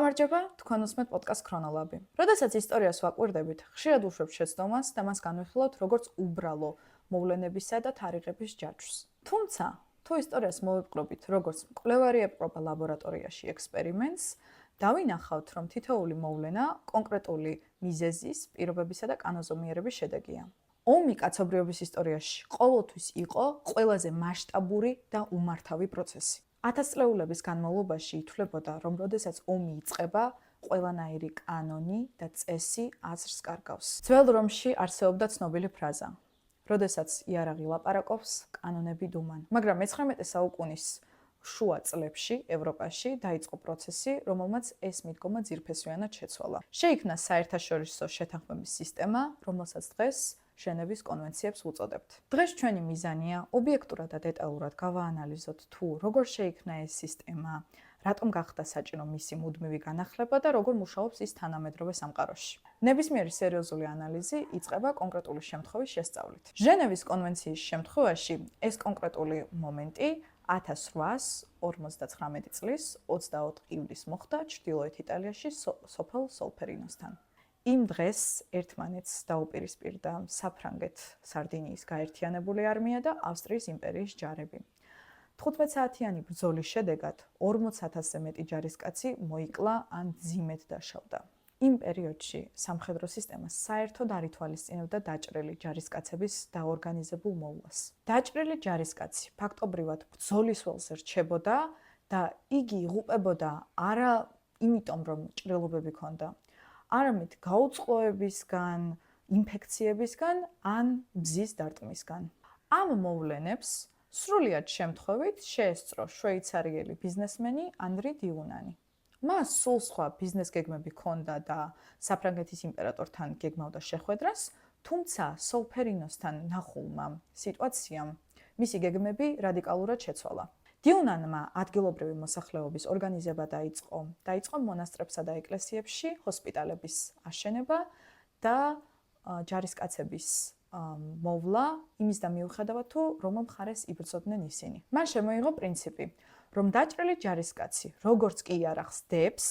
გამარჯობა, თქვენ უსმენთ პოდკასტ ქრონოლაბი. როდესაც ისტორიას ვაკვირდებით, ხშირად უშვებთ შეცდომას და მას განვიხილავთ როგორც უბრალო მოვლენებისა და თარიღების ჯაჭვს. თუმცა, თუ ისტორიას მოვიპყრობთ როგორც მკვლევარი ეპყრობა ლაბორატორიაში ექსპერიმენტს, დავინახავთ, რომ თითოეული მოვლენა კონკრეტული მიზეზის, პირობებისა და კანონზომიერების შედეგია. ომი კაცობრიობის ისტორიაში ყოველთვის იყო ყველაზე მასშტაბური და უმართავი პროცესი. 1000 წლეულების განმავლობაში ითვლებოდა, რომ როდესაც ომი იწყება, ყველანაირი კანონი და წესი აზრს კარგავს. ძველ რომში არსებობდა ცნობილი ფრაზა: როდესაც იარაღი ლაპარაკობს, კანონები დუმან. მაგრამ მე-19 საუკუნის შუა წლებში ევროპაში დაიწყო პროცესი, რომელმაც ეს მიდგომა ძირფესვიანად შეცვალა. შეიქმნა საერთაშორისო შეთანხმების სისტემა, რომელსაც დღეს ჟენევის კონვენციებს უწოდებთ. დღეს ჩვენი მიზანია ობიექტურად და დეტალურად გავაანალიზოთ თუ როგორ შეიქმნა ეს სისტემა, რატომ გახდა საჭირო მისი მუდმივი განახლება და როგორ მუშაობს ის თანამედროვე სამყაროში. ნებისმიერი სერიოზული ანალიზი იწყება კონკრეტული შემთხვევის შესწავლით. ჟენევის კონვენციის შემთხვევაში ეს კონკრეტული მომენტი 1859 წლის 24 ივლისს მოხდა ჩრდილოეთ იტალიაში სოფელ სოლფერინოსთან. იმ დღეს ერთმანეთს დაუპირისპირდა საფრანგეთ სარდინიის გაერთიანებული არმია და ავსტრიის იმპერიის ჯარები. 15 საათიანი ბრძოლის შედეგად 40,000-ზე მეტი ჯარისკაცი მოიკლა ან ძიმედ დაშავდა. იმ პერიოდში სამხედრო სისტემა საერთოდ არ ითვალისწინებდა დაჭრილი ჯარისკაცების დაორგანიზებულ მოვლას. დაჭრილი ჯარისკაცი ფაქტობრივად ბრძოლის ველზე რჩებოდა და იგი იღუპებოდა არა იმიტომ, რომ ჭრილობები ჰქონდა, არამედ გაუწყლოებისგან, ინფექციებისგან ან ბზის დარტყმისგან. ამ მოვლენებს სრულიად შემთხვევით შეესწრო შვეიცარიელი ბიზნესმენი ანრი დიუნანი. მას სულ სხვა ბიზნეს გეგმები ჰქონდა და საფრანგეთის იმპერატორთან გეგმავდა შეხვედრას, თუმცა სოლფერინოსთან ნახულმა სიტუაციამ მისი გეგმები რადიკალურად შეცვალა. დიუნანმა ადგილობრივი მოსახლეობის ორგანიზება დაიწყო მონასტრებსა და ეკლესიებში ჰოსპიტალების აშენება და ჯარისკაცების მოვლა იმის და მიუხედავად თუ რომელ მხარეს იბრძოდნენ ისინი. მან შემოიღო პრინციპი, რომ დაჭრილი ჯარისკაცი, როგორც კი იარაღს დებს,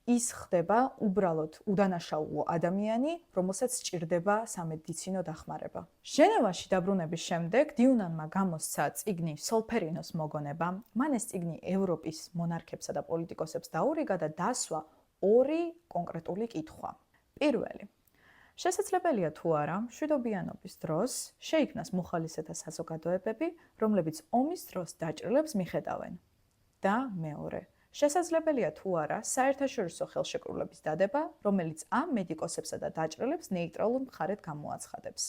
ის ხდება უბრალოდ უდანაშაულო ადამიანი, რომელსაც სჭირდება სამედიცინო დახმარება. ჟენევაში დაბრუნების შემდეგ დიუნანმა გამოსცა წიგნი სოლფერინოს მოგონება. მან ეს წიგნი ევროპის მონარქებსა და პოლიტიკოსებს დაურიგა და დასვა ორი კონკრეტული კითხვა. პირველი: შესაძლებელია თუ არა მშვიდობიანობის დროს შეიქმნას მოხალისეთა საზოგადოებები, რომლებიც ომის დროს დაჭრილებს მიხედავენ? და მეორე: შესაძლებელია თუ არა საერთაშორისო ხელშეკრულების დადება, რომელიც ამ მედიკოსებსა და დაჭრილებს ნეიტრალურ მხარედ გამოაცხადებს.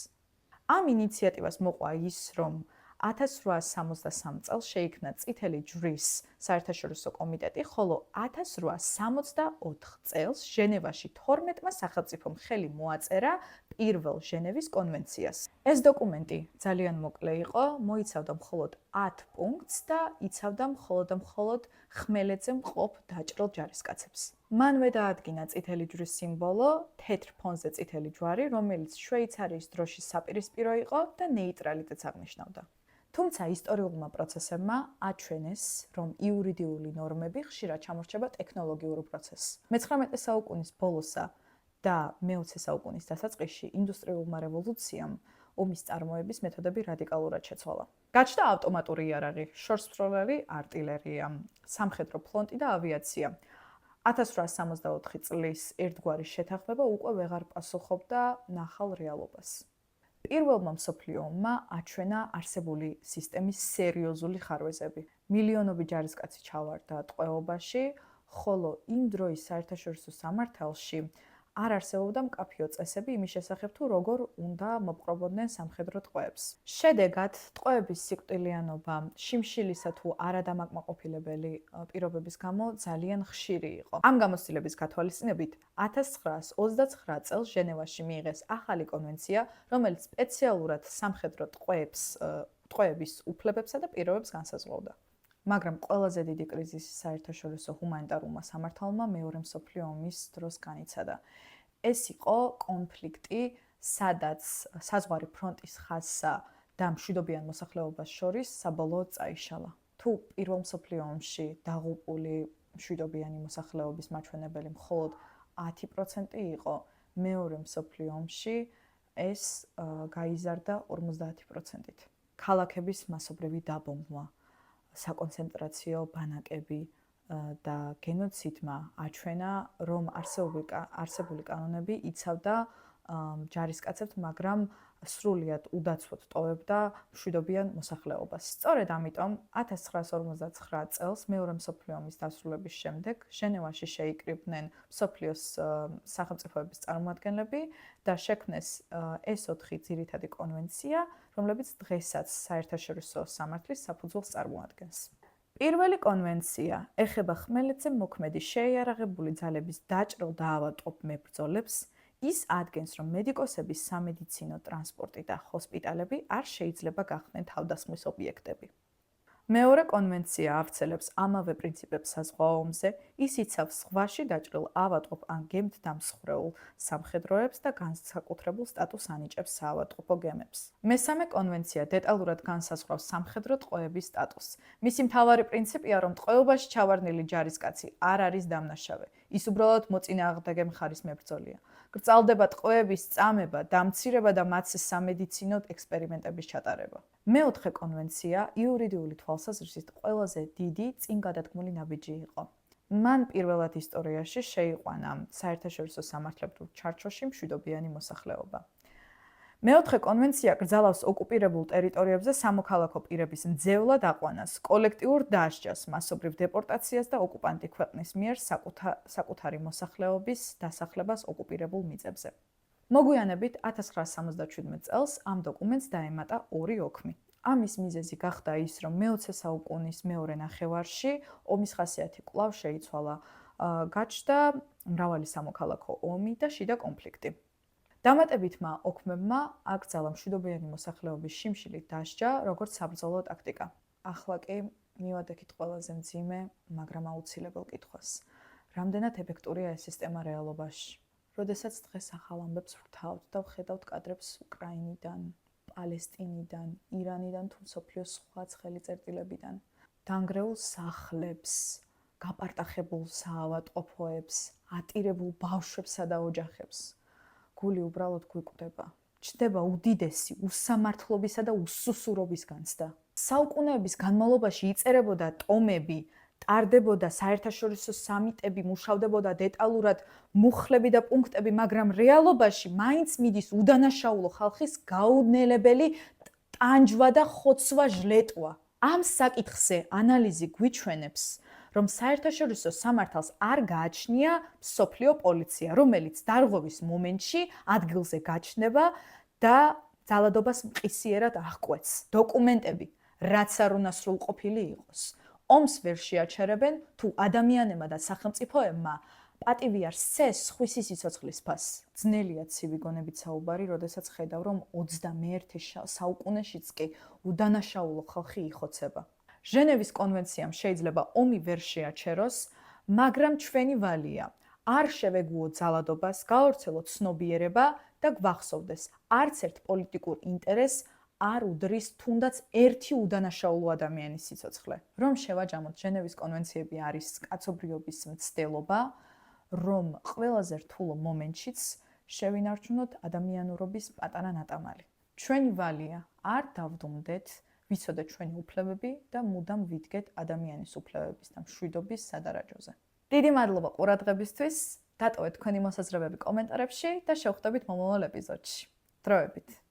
ამ ინიციატივას მოყვა ის, რომ 1863 წელს შეიქმნა წითელი ჯვრის საერთაშორისო კომიტეტი, ხოლო 1864 წელს ჟენევაში 12-მა სახელმწიფომ ხელი მოაწერა პირველ ჟენევის კონვენციას. ეს დოკუმენტი ძალიან მოკლე იყო, მოიცავდა მხოლოდ 10 პუნქტს და იცავდა მხოლოდ ხმელეთზე მყოფ დაჭრილ ჯარისკაცებს. მანვე დაადგინა წითელი ჯვრის სიმბოლო, თეთრ ფონზე წითელი ჯვარი, რომელიც შვეიცარიის დროშის საპირისპირო იყო და ნეიტრალიტეტს აღნიშნავდა. თუმცა ისტორიულმა პროცესებმა აჩვენეს, რომ იურიდიული ნორმები ხშირად ჩამორჩება ტექნოლოგიურ პროცესს. მე-19 საუკუნის ბოლოსა და მე-20 საუკუნის დასაწყისში ინდუსტრიულმა რევოლუციამ ომის წარმოების მეთოდები რადიკალურად შეცვალა. გაჩნდა ავტომატური იარაღი, შორსმსროლელი არტილერია, სამხედრო ფლოტი და ავიაცია. 1864 წლის ერთგვარი შეთანხმება უკვე ვეღარ პასუხობდა ნახალ რეალობას. პირველმა მსოფლიო ომმა აჩვენა არსებული სისტემის სერიოზული ხარვეზები. მილიონობით ჯარისკაცი ჩავარდა ტყვეობაში, ხოლო იმ დროის საერთაშორისო სამართალში არ არსებობდა მკაფიო წესები იმის შესახებ თუ როგორ უნდა მოპყრობოდნენ სამხედრო ტყვეებს. შედეგად, ტყვეების სიკვდილიანობა შიმშილისა თუ არადამაკმაყოფილებელი პირობების გამო ძალიან ხშირი იყო. ამ გამოცდილების გათვალისწინებით 1929 წელს ჟენევაში მიიღეს ახალი კონვენცია, რომელიც სპეციალურად სამხედრო ტყვეების უფლებებსა და პირობებს განსაზღვრავდა. მაგრამ ყველაზე დიდი კრიზისი საერთაშორისო ჰუმანიტარულმა სამართალმა მეორე მსოფლიო ომის დროს განიცადა. ეს იყო კონფლიქტი, სადაც საზღვარი ფრონტის ხაზსა და მშვიდობიან მოსახლეობას შორის საბოლოოდ წაიშალა. თუ პირველ მსოფლიო ომში დაღუპული მშვიდობიანი მოსახლეობის მაჩვენებელი მხოლოდ 10% იყო, მეორე მსოფლიო ომში ეს გაიზარდა 50%-ით. ქალაქების მასობრივი დაბომბვა, საკონცენტრაციო ბანაკები და გენოციდმა აჩვენა, რომ არსებული კანონები იცავდა ჯარისკაცებს, მაგრამ სრულიად უდაცვოდ ტოვებდა მშვიდობიან მოსახლეობას. სწორედ ამიტომ 1959 წელს მეორე მსოფლიო ომის დასრულების შემდეგ ჟენევაში შეიკრიბნენ მსოფლიოს სახელმწიფოების წარმომადგენლები და შექმნეს ეს 4 ძირითადი კონვენცია, რომლებიც დღესაც საერთაშორისო სამართლის საფუძველს წარმოადგენს. პირველი კონვენცია ეხება ხმელეთზე მოქმედი შეიარაღებული ძალების დაჭრილ და ავადმყოფ მებრძოლებს. ის ადგენს, რომ მედიკოსების სამედიცინო ტრანსპორტი და ჰოსპიტალები არ შეიძლება გახდნენ თავდასხმის ობიექტები. მეორე კონვენცია ავრცელებს ამავე პრინციპებს საზღვაო ომზე, ის იცავს ზღვაში დაჭრილ ავადმყოფ ან გემთ დამსხვრეულ სამხედროებს და განსაკუთრებულ სტატუსს ანიჭებს საავადმყოფო გემებს. მესამე კონვენცია დეტალურად განსაზღვრავს სამხედრო ტყვეების სტატუსს. მისი მთავარი პრინციპია, რომ ტყვეობაში ჩავარდნილი ჯარისკაცი არ არის დამნაშავე. ის უბრალოდ მოწინააღმდეგე მხარის მებრძოლია. გრძალდება ტყვეების წამება, დამცირება და მათზე სამედიცინო ექსპერიმენტების ჩატარება. მეოთხე კონვენცია იურიდიული თვალსაზრისით ყველაზე დიდი წინ გადადგმული ნაბიჯი იყო. მან პირველად ისტორიაში შეიყვანა საერთაშორისო სამართლებრივ ჩარჩოში მშვიდობიანი მოსახლეობა. მეოთხე კონვენცია კრძალავს ოკუპირებულ ტერიტორიებზე სამოქალაქო პირების მძევლად აყვანას, კოლექტიურ დასჯას, მასობრივ დეპორტაციას და ოკუპანტი ქვეყნის მიერ საკუთარი მოსახლეობის დასახლებას ოკუპირებულ მიწებზე. მოგვიანებით 1977 წელს ამ დოკუმენტს დაემატა 2 ოქმი. ამის მიზეზი გახდა ის, რომ მე-20 საუკუნის მეორე ნახევარში ომის ხასიათი კვლავ შეიცვალა, გაჩნდა მრავალი სამოქალაქო ომი და შიდა კონფლიქტი. დამატებითმა ოქმებმა აკრძალა მშვიდობიანი მოსახლეობის შიმშილით დასჯა, როგორც საბრძოლო ტაქტიკა. ახლა კი მივადგეთ ყველაზე მძიმე, მაგრამ აუცილებელ კითხვას. რამდენად ეფექტურია ეს სისტემა რეალობაში? როდესაც დღეს ახალ ამბებს ვთავთ და ვხედავთ კადრებს უკრაინიდან, პალესტინიდან, ირანიდან თუ მსოფლიოს სხვა ცხელი წერტილებიდან, დანგრეულ სახლებს, გაპარტახებულ საავადმყოფოებს, ატირებულ ბავშვებსა და ოჯახებს. გული უბრალოდ გვიკვდება. ჩნდება უდიდესი უსამართლობისა და უსუსურობის განცდა. საუკუნეების განმავლობაში იწერებოდა ტომები, ტარდებოდა საერთაშორისო სამიტები, მუშავდებოდა დეტალურად მუხლები და პუნქტები, მაგრამ რეალობაში მაინც მიდის უდანაშაულო ხალხის გაუვნელებელი ტანჯვა და ხოცვა ჟლეტვა. ამ საკითხზე ანალიზი გვიჩვენებს, რომ საერთაშორისო სამართალს არ გააჩნია მსოფლიო პოლიცია, რომელიც დარღვევის მომენტში ადგილზე გაჩნდება და ძალადობას მყისიერად აღკვეთს. დოკუმენტები, რაც არ უნდა სრულყოფილი იყოს. ომს ვერ შეაჩერებენ, თუ ადამიანებმა და სახელმწიფოებმა პატივი არ სცეს სხვისი სიცოცხლის ფასს. ძნელია ცივი გონებით საუბარი, როდესაც ხედავ, რომ 21 საუკუნეშიც კი უდანაშაულო ხალხი იხოცება. ჟენევის კონვენციამ შეიძლება ომი ვერ შეაჩეროს, მაგრამ ჩვენი ვალია არ შევეგუოთ ძალადობას, გავავრცელოთ ცნობიერება და გვახსოვდეს, არც ერთ პოლიტიკურ ინტერესს არ უდრის თუნდაც ერთი უდანაშაულო ადამიანის სიცოცხლე. რომ შევაჯამოთ, ჟენევის კონვენციები არის კაცობრიობის მცდელობა, რომ ყველაზე რთულ მომენტშიც შევინარჩუნოთ ადამიანურობის პატარა ნატამალი. ჩვენი ვალია არ დავდუმდეთ, ვიცოდეთ ჩვენი უფლებები და მუდამ ვიდგეთ ადამიანის უფლებების და მშვიდობის სადარაჯოზე. დიდი მადლობა ყურადღებისთვის, დატოვეთ თქვენი მოსაზრებები კომენტარებში და შევხვდებით მომავალ ეპიზოდში. დროებით!